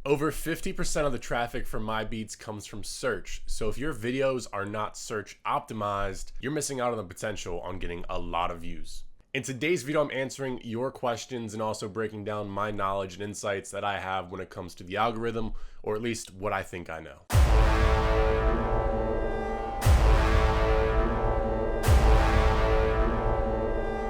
Over 50% of the traffic from my beats comes from search. So if your videos are not search optimized, you're missing out on the potential on getting a lot of views. In today's video, I'm answering your questions and also breaking down my knowledge and insights that I have when it comes to the algorithm, or at least what I think I know.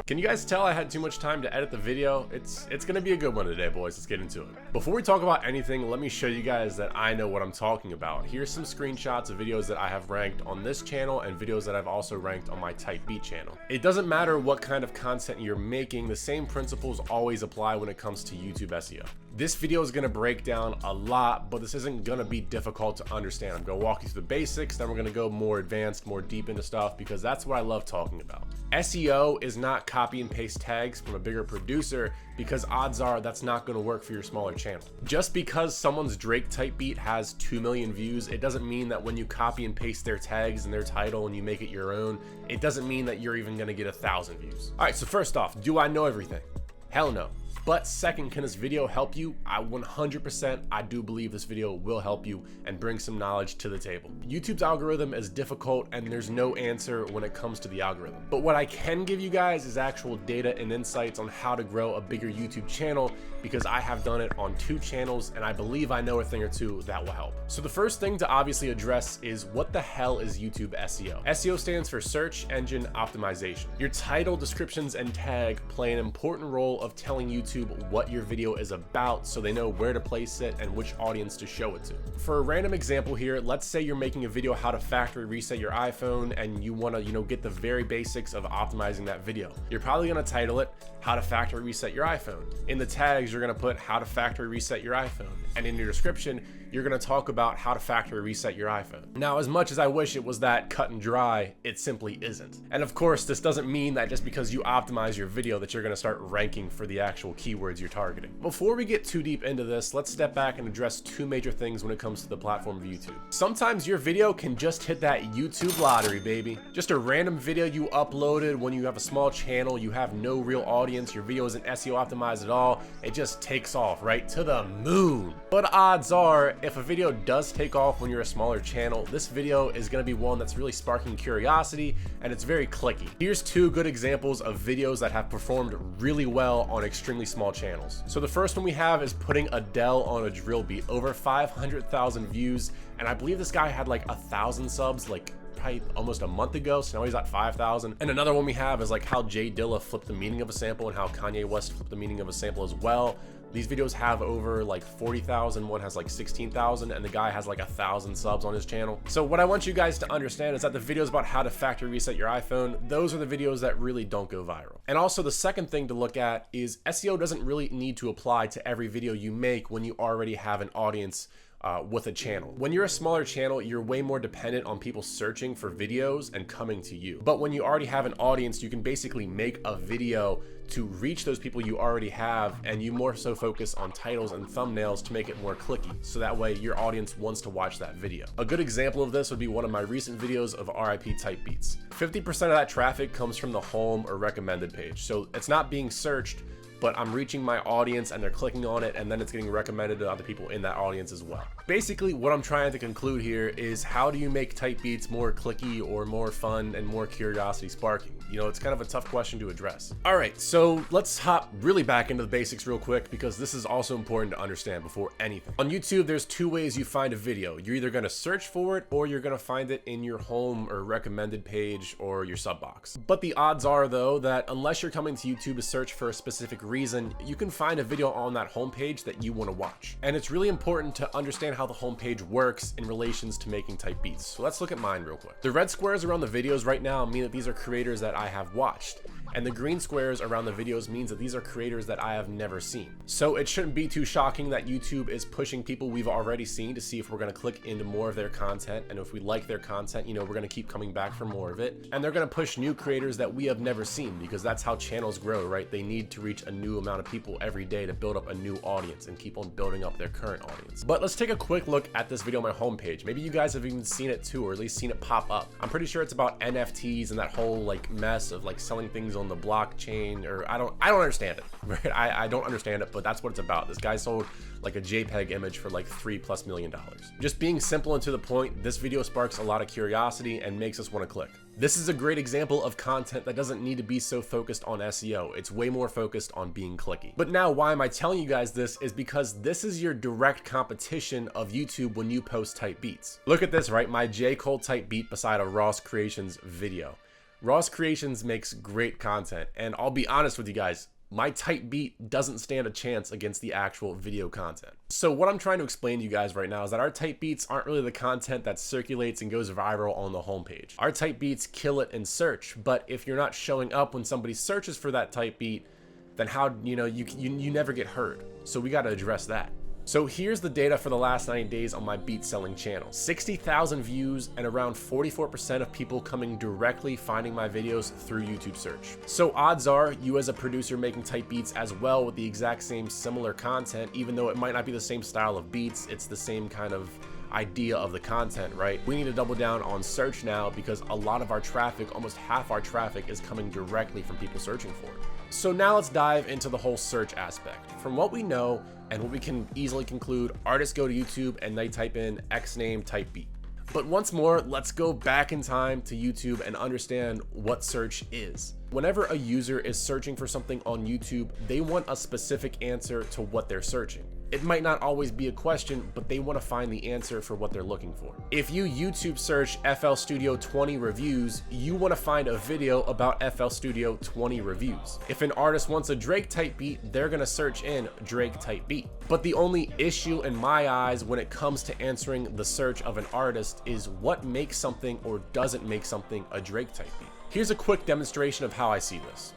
Can you guys tell I had too much time to edit the video? It's gonna be a good one today, boys. Let's get into it. Before we talk about anything, let me show you guys that I know what I'm talking about. Here's some screenshots of videos that I have ranked on this channel and videos that I've also ranked on my Type Beat channel. It doesn't matter what kind of content you're making, the same principles always apply when it comes to YouTube SEO. This video is gonna break down a lot, but this isn't gonna be difficult to understand. I'm gonna walk you through the basics, then we're gonna go more advanced, more deep into stuff, because that's what I love talking about. SEO is not copy and paste tags from a bigger producer, because odds are that's not gonna work for your smaller channel. Just because someone's Drake type beat has 2 million views, it doesn't mean that when you copy and paste their tags and their title and you make it your own, it doesn't mean that you're even gonna get 1,000 views. All right, so first off, do I know everything? Hell no. But second, can this video help you? I 100% do believe this video will help you and bring some knowledge to the table. YouTube's algorithm is difficult and there's no answer when it comes to the algorithm. But what I can give you guys is actual data and insights on how to grow a bigger YouTube channel, because I have done it on 2 channels and I believe I know a thing or two that will help. So the first thing to obviously address is, what the hell is YouTube SEO? SEO stands for search engine optimization. Your title, descriptions, and tag play an important role of telling YouTube what your video is about, so they know where to place it and which audience to show it to. For a random example here, let's say you're making a video how to factory reset your iPhone and you want to, get the very basics of optimizing that video. You're probably going to title it how to factory reset your iPhone. In the tags, you're going to put how to factory reset your iPhone, and in your description, you're going to talk about how to factory reset your iPhone. Now, as much as I wish it was that cut and dry, it simply isn't. And of course, this doesn't mean that just because you optimize your video that you're going to start ranking for the actual keywords you're targeting. Before we get too deep into this, let's step back and address 2 major things when it comes to the platform of YouTube. Sometimes your video can just hit that YouTube lottery, baby. Just a random video you uploaded when you have a small channel, you have no real audience, your video isn't SEO optimized at all, it just takes off right to the moon. But odds are, if a video does take off when you're a smaller channel, this video is going to be one that's really sparking curiosity and it's very clicky. Here's 2 good examples of videos that have performed really well on extremely small channels. So the first one we have is putting Adele on a drill beat, over 500,000 views, and I believe this guy had like 1,000 subs like probably almost a month ago, so now he's at 5,000. And another one we have is like how Jay Dilla flipped the meaning of a sample and how Kanye West flipped the meaning of a sample as well. These videos have over like 40,000, one has like 16,000, and the guy has like 1,000 subs on his channel. So what I want you guys to understand is that the videos about how to factory reset your iPhone, those are the videos that really don't go viral. And also the second thing to look at is SEO doesn't really need to apply to every video you make when you already have an audience with a channel. When you're a smaller channel, you're way more dependent on people searching for videos and coming to you. But when you already have an audience, you can basically make a video to reach those people you already have, and you more so focus on titles and thumbnails to make it more clicky, so that way your audience wants to watch that video. A good example of this would be one of my recent videos of RIP type beats. 50% of that traffic comes from the home or recommended page, so it's not being searched, but I'm reaching my audience and they're clicking on it, and then it's getting recommended to other people in that audience as well. Basically, what I'm trying to conclude here is, how do you make type beats more clicky or more fun and more curiosity sparking? It's kind of a tough question to address. All right, so let's hop really back into the basics real quick, because this is also important to understand before anything. On YouTube, there's 2 ways you find a video. You're either gonna search for it, or you're gonna find it in your home or recommended page or your sub box. But the odds are, though, that unless you're coming to YouTube to search for a specific reason, you can find a video on that homepage that you want to watch. And it's really important to understand how the homepage works in relations to making type beats. So let's look at mine real quick. The red squares around the videos right now mean that these are creators that I have watched, and the green squares around the videos means that these are creators that I have never seen. So it shouldn't be too shocking that YouTube is pushing people we've already seen to see if we're going to click into more of their content, and if we like their content, we're going to keep coming back for more of it. And they're going to push new creators that we have never seen, because that's how channels grow, right? They need to reach a new amount of people every day to build up a new audience and keep on building up their current audience. But let's take a quick look at this video on my homepage. Maybe you guys have even seen it too, or at least seen it pop up. I'm pretty sure it's about NFTs and that whole like mess of like selling things on on the blockchain, or I don't understand it, right? I don't understand it, but that's what it's about. This guy sold like a JPEG image for like $3+ million. Just being simple and to the point, this video sparks a lot of curiosity and makes us want to click. This is a great example of content that doesn't need to be so focused on SEO. It's way more focused on being clicky. But now why am I telling you guys this is because this is your direct competition of YouTube when you post type beats. Look at this, right? My J. Cole type beat beside a Ross Creations video. Ross Creations makes great content, and I'll be honest with you guys, my type beat doesn't stand a chance against the actual video content. So what I'm trying to explain to you guys right now is that our type beats aren't really the content that circulates and goes viral on the homepage. Our type beats kill it in search, but if you're not showing up when somebody searches for that type beat, then how, you never get heard. So we got to address that. So here's the data for the last 90 days on my beat selling channel. 60,000 views and around 44% of people coming directly finding my videos through YouTube search. So odds are you as a producer making type beats as well with the exact same similar content, even though it might not be the same style of beats, it's the same kind of idea of the content, right? We need to double down on search now because a lot of our traffic, almost half our traffic, is coming directly from people searching for it. So now let's dive into the whole search aspect. From what we know and what we can easily conclude, artists go to YouTube and they type in X name type beat. But once more, let's go back in time to YouTube and understand what search is. Whenever a user is searching for something on YouTube, they want a specific answer to what they're searching. It might not always be a question, but they want to find the answer for what they're looking for. If you YouTube search FL Studio 20 reviews, you want to find a video about FL Studio 20 reviews. If an artist wants a Drake type beat, they're going to search in Drake type beat. But the only issue in my eyes when it comes to answering the search of an artist is what makes something or doesn't make something a Drake type beat. Here's a quick demonstration of how I see this.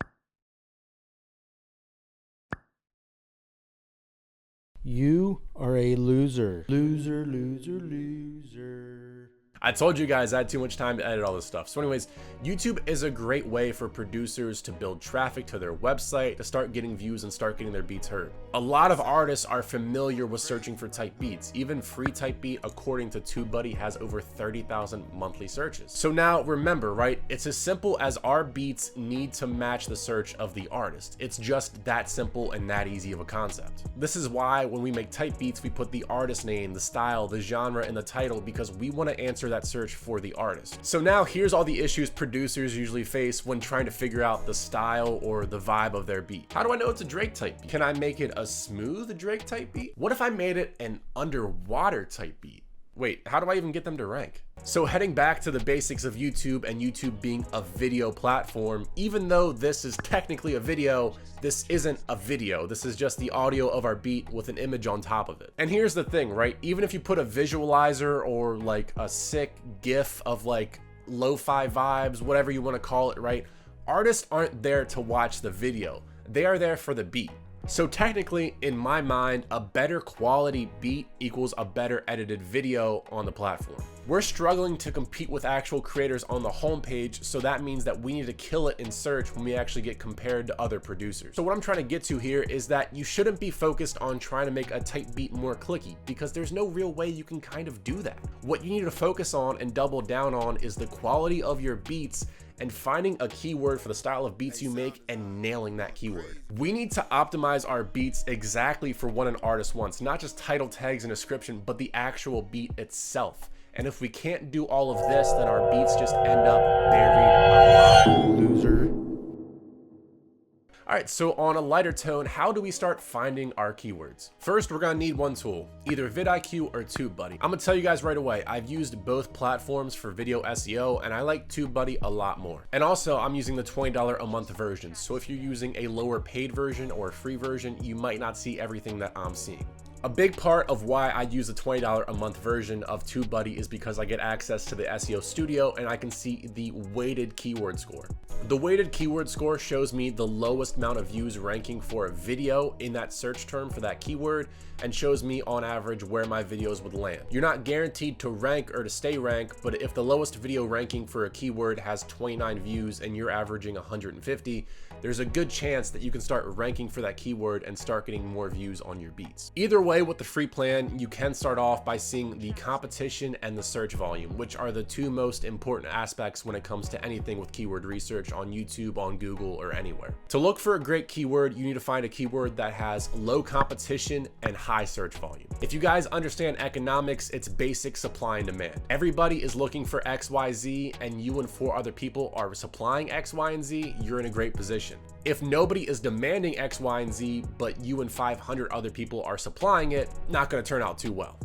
You are a loser. Loser, loser, loser. I told you guys I had too much time to edit all this stuff. So anyways, YouTube is a great way for producers to build traffic to their website, to start getting views and start getting their beats heard. A lot of artists are familiar with searching for type beats. Even free type beat, according to TubeBuddy, has over 30,000 monthly searches. So now remember, right? It's as simple as our beats need to match the search of the artist. It's just that simple and that easy of a concept. This is why when we make type beats, we put the artist name, the style, the genre, and the title, because we want to answer that search for the artist. So now here's all the issues producers usually face when trying to figure out the style or the vibe of their beat. How do I know it's a Drake type beat? Can I make it a smooth Drake type beat? What if I made it an underwater type beat? Wait, how do I even get them to rank? So heading back to the basics of YouTube and YouTube being a video platform, even though this is technically a video, this isn't a video. This is just the audio of our beat with an image on top of it. And here's the thing, right? Even if you put a visualizer or like a sick GIF of like lo-fi vibes, whatever you want to call it, right? Artists aren't there to watch the video. They are there for the beat. So technically, in my mind, a better quality beat equals a better edited video on the platform. We're struggling to compete with actual creators on the homepage, so that means that we need to kill it in search when we actually get compared to other producers. So what I'm trying to get to here is that you shouldn't be focused on trying to make a type beat more clicky, because there's no real way you can kind of do that. What you need to focus on and double down on is the quality of your beats and finding a keyword for the style of beats you make and nailing that keyword. We need to optimize our beats exactly for what an artist wants, not just title tags and description, but the actual beat itself. And if we can't do all of this, then our beats just end up buried alive. Loser. All right, so on a lighter tone, how do we start finding our keywords? First, we're gonna need one tool, either vidIQ or TubeBuddy. I'm gonna tell you guys right away, I've used both platforms for video SEO, and I like TubeBuddy a lot more. And also, I'm using the $20 a month version, so if you're using a lower paid version or a free version, you might not see everything that I'm seeing. A big part of why I use the $20 a month version of TubeBuddy is because I get access to the SEO Studio and I can see the weighted keyword score. The weighted keyword score shows me the lowest amount of views ranking for a video in that search term for that keyword and shows me on average where my videos would land. You're not guaranteed to rank or to stay ranked, but if the lowest video ranking for a keyword has 29 views and you're averaging 150, there's a good chance that you can start ranking for that keyword and start getting more views on your beats. Either way, with the free plan, you can start off by seeing the competition and the search volume, which are the two most important aspects when it comes to anything with keyword research on YouTube, on Google, or anywhere. To look for a great keyword, you need to find a keyword that has low competition and high search volume. If you guys understand economics, it's basic supply and demand. Everybody is looking for XYZ, and you and 4 other people are supplying X, Y, and Z, you're in a great position. If nobody is demanding X, Y, and Z, but you and 500 other people are supplying it, not going to turn out too well.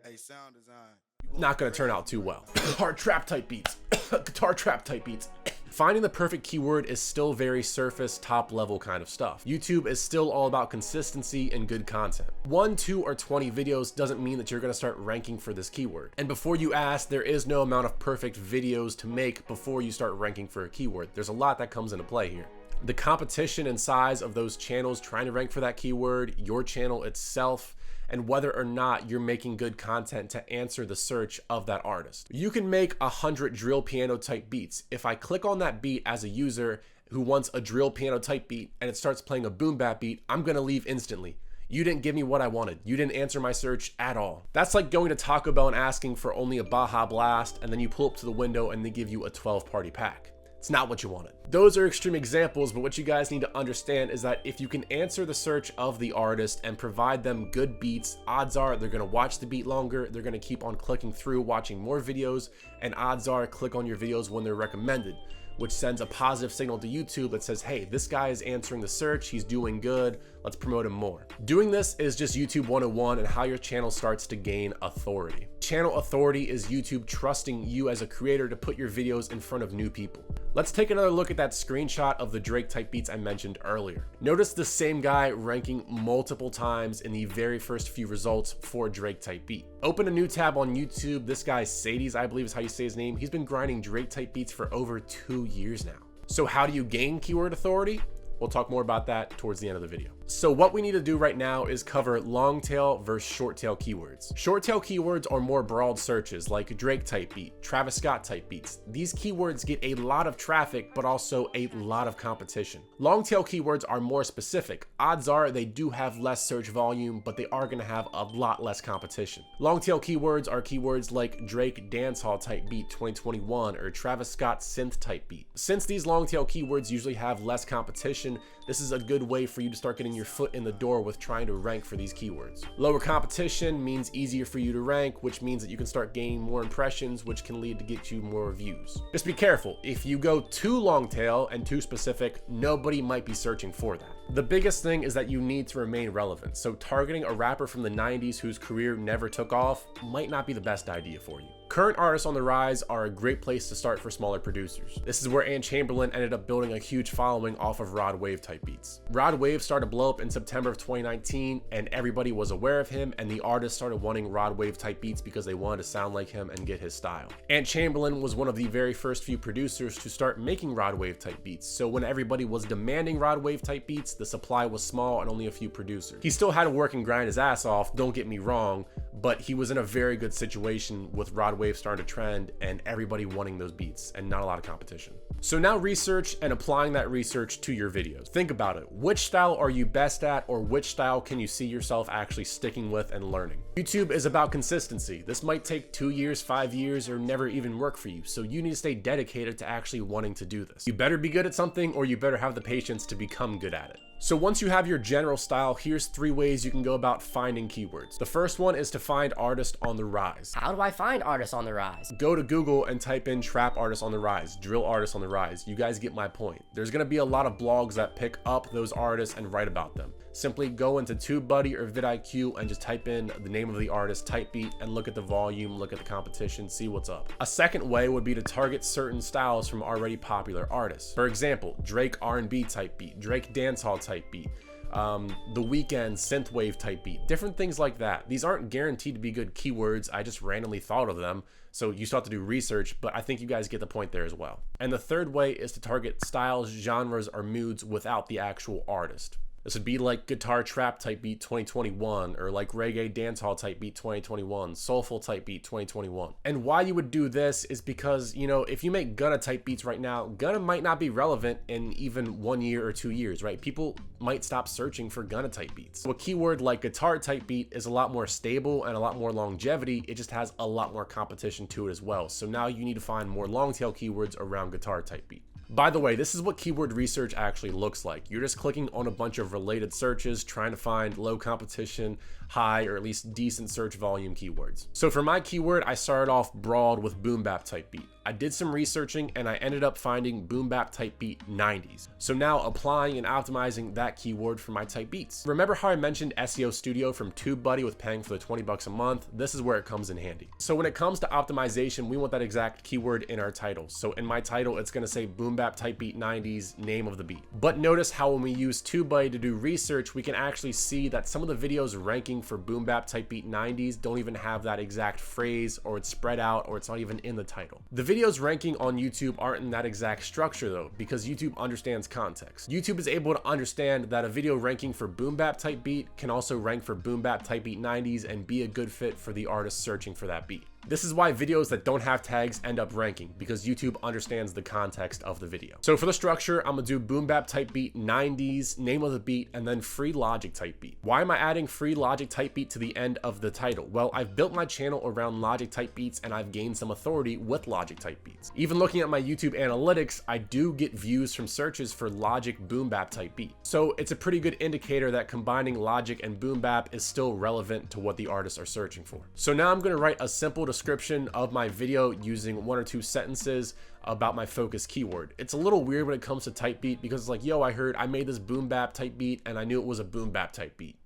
Hey, sound design. Not going to turn out too well. Hard trap type beats. Guitar trap type beats. Finding the perfect keyword is still very surface, top level kind of stuff. YouTube is still all about consistency and good content. 1, 2, or 20 videos doesn't mean that you're gonna start ranking for this keyword. And before you ask, there is no amount of perfect videos to make before you start ranking for a keyword. There's a lot that comes into play here. The competition and size of those channels trying to rank for that keyword, your channel itself, and whether or not you're making good content to answer the search of that artist. You can make 100 drill piano type beats. If I click on that beat as a user who wants a drill piano type beat and it starts playing a boom bap beat, I'm gonna leave instantly. You didn't give me what I wanted. You didn't answer my search at all. That's like going to Taco Bell and asking for only a Baja Blast, and then you pull up to the window and they give you a 12-party pack. It's not what you wanted. Those are extreme examples, but what you guys need to understand is that if you can answer the search of the artist and provide them good beats, odds are they're gonna watch the beat longer, they're gonna keep on clicking through, watching more videos, and odds are click on your videos when they're recommended, which sends a positive signal to YouTube that says, hey, this guy is answering the search, he's doing good, let's promote him more. Doing this is just YouTube 101 and how your channel starts to gain authority. Channel authority is YouTube trusting you as a creator to put your videos in front of new people. Let's take another look at that screenshot of the Drake type beats I mentioned earlier. Notice the same guy ranking multiple times in the very first few results for Drake type beat. Open a new tab on YouTube. This guy, Sadie's, I believe is how you say his name. He's been grinding Drake type beats for over 2 years now. So how do you gain keyword authority? We'll talk more about that towards the end of the video. So what we need to do right now is cover long tail versus short tail keywords. Short tail keywords are more broad searches like Drake type beat, Travis Scott type beats. These keywords get a lot of traffic, but also a lot of competition. Long tail keywords are more specific. Odds are they do have less search volume, but they are gonna have a lot less competition. Long tail keywords are keywords like Drake dancehall type beat 2021 or Travis Scott synth type beat. Since these long tail keywords usually have less competition, this is a good way for you to start getting your foot in the door with trying to rank for these keywords. Lower competition means easier for you to rank, which means that you can start gaining more impressions, which can lead to get you more views. Just be careful. If you go too long tail and too specific, nobody might be searching for that. The biggest thing is that you need to remain relevant. So targeting a rapper from the 90s whose career never took off might not be the best idea for you. Current artists on the rise are a great place to start for smaller producers. This is where Ant Chamberlain ended up building a huge following off of Rod Wave type beats. Rod Wave started to blow up in September of 2019 and everybody was aware of him, and the artists started wanting Rod Wave type beats because they wanted to sound like him and get his style. Ant Chamberlain was one of the very first few producers to start making Rod Wave type beats, so when everybody was demanding Rod Wave type beats, the supply was small and only a few producers. He still had to work and grind his ass off, don't get me wrong, but he was in a very good situation with Rod Wave starting to trend and everybody wanting those beats and not a lot of competition. So now research and applying that research to your videos. Think about it. Which style are you best at, or which style can you see yourself actually sticking with and learning? YouTube is about consistency. This might take 2 years, 5 years, or never even work for you. So you need to stay dedicated to actually wanting to do this. You better be good at something, or you better have the patience to become good at it. So once you have your general style, here's 3 ways you can go about finding keywords. The first one is to find artists on the rise. How do I find artists on the rise? Go to Google and type in trap artists on the rise, drill artists on the rise. You guys get my point. There's gonna be a lot of blogs that pick up those artists and write about them. Simply go into TubeBuddy or vidIQ and just type in the name of the artist, type beat, and look at the volume, look at the competition, see what's up. A second way would be to target certain styles from already popular artists. For example, Drake R&B type beat, Drake dancehall type beat, The Weeknd synthwave type beat, different things like that. These aren't guaranteed to be good keywords. I just randomly thought of them. So you still have to do research, but I think you guys get the point there as well. And the third way is to target styles, genres, or moods without the actual artist. This would be like guitar trap type beat 2021, or like reggae dancehall type beat 2021, soulful type beat 2021. And why you would do this is because, you know, if you make Gunna type beats right now, Gunna might not be relevant in even 1 year or 2 years, right? People might stop searching for Gunna type beats. So a keyword like guitar type beat is a lot more stable and a lot more longevity. It just has a lot more competition to it as well. So now you need to find more long tail keywords around guitar type beat. By the way, this is what keyword research actually looks like. You're just clicking on a bunch of related searches, trying to find low competition, high, or at least decent search volume keywords. So for my keyword, I started off broad with boom bap type beat. I did some researching and I ended up finding boom bap type beat 90s. So now applying and optimizing that keyword for my type beats. Remember how I mentioned SEO Studio from TubeBuddy with paying for the 20 bucks a month? This is where it comes in handy. So when it comes to optimization, we want that exact keyword in our title. So in my title, it's gonna say boom bap type beat 90s, name of the beat. But notice how when we use TubeBuddy to do research, we can actually see that some of the videos ranking for boom bap type beat 90s don't even have that exact phrase, or it's spread out, or it's not even in the title. The videos ranking on YouTube aren't in that exact structure though, because YouTube understands context. YouTube is able to understand that a video ranking for boom bap type beat can also rank for boom bap type beat 90s and be a good fit for the artist searching for that beat. This is why videos that don't have tags end up ranking, because YouTube understands the context of the video. So for the structure, I'm gonna do boom bap type beat 90s, name of the beat, and then free logic type beat. Why am I adding free logic type beat to the end of the title? Well, I've built my channel around logic type beats and I've gained some authority with logic type beats. Even looking at my YouTube analytics, I do get views from searches for logic boom bap type beat. So it's a pretty good indicator that combining logic and boom bap is still relevant to what the artists are searching for. So now I'm gonna write a simple description of my video using 1 or 2 sentences about my focus keyword. It's a little weird when it comes to type beat because it's like, yo, I made this boom bap type beat and I knew it was a boom bap type beat.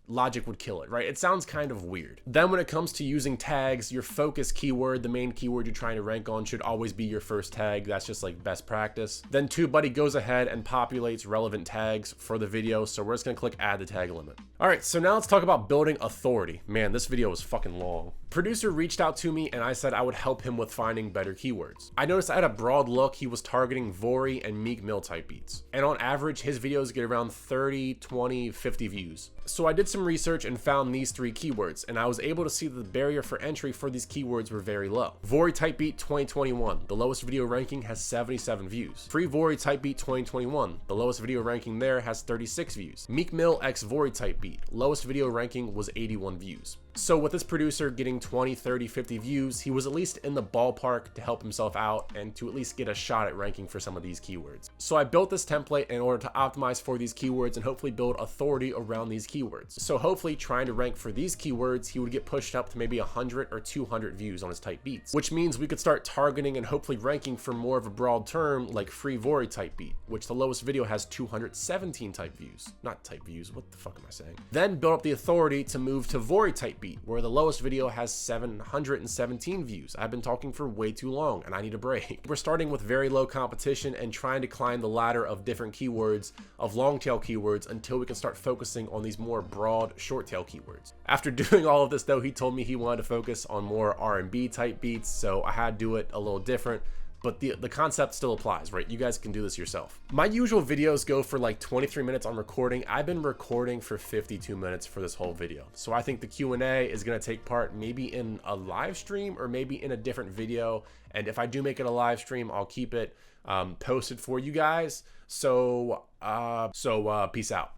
Logic would kill it, right? It sounds kind of weird. Then when it comes to using tags, your focus keyword, the main keyword you're trying to rank on, should always be your first tag. That's just like best practice. Then TubeBuddy goes ahead and populates relevant tags for the video. So we're just gonna click add the tag limit. All right, so now let's talk about building authority. Man, this video was fucking long. Producer reached out to me and I said I would help him with finding better keywords. I noticed I had a broad look. He was targeting Vori and Meek Mill type beats. And on average, his videos get around 30, 20, 50 views. So I did some research and found these 3 keywords, and I was able to see that the barrier for entry for these keywords were very low. Vori type beat 2021, the lowest video ranking has 77 views. Free Vori type beat 2021, the lowest video ranking there has 36 views. Meek Mill x Vori type beat, lowest video ranking was 81 views. So with this producer getting 20, 30, 50 views, he was at least in the ballpark to help himself out and to at least get a shot at ranking for some of these keywords. So I built this template in order to optimize for these keywords and hopefully build authority around these keywords. So hopefully trying to rank for these keywords, he would get pushed up to maybe 100 or 200 views on his type beats, which means we could start targeting and hopefully ranking for more of a broad term like free Vori type beat, which the lowest video has 217 type views. Not type views, what the fuck am I saying? Then build up the authority to move to Vori type beat, where the lowest video has 717 views. I've been talking for way too long and I need a break. We're starting with very low competition and trying to climb the ladder of different keywords, of long tail keywords, until we can start focusing on these more broad short tail keywords. After doing all of this though, he told me he wanted to focus on more R&B type beats, so I had to do it a little different. But the concept still applies, right? You guys can do this yourself. My usual videos go for like 23 minutes on recording. I've been recording for 52 minutes for this whole video. So I think the Q&A is gonna take part maybe in a live stream or maybe in a different video. And if I do make it a live stream, I'll keep it posted for you guys. So peace out.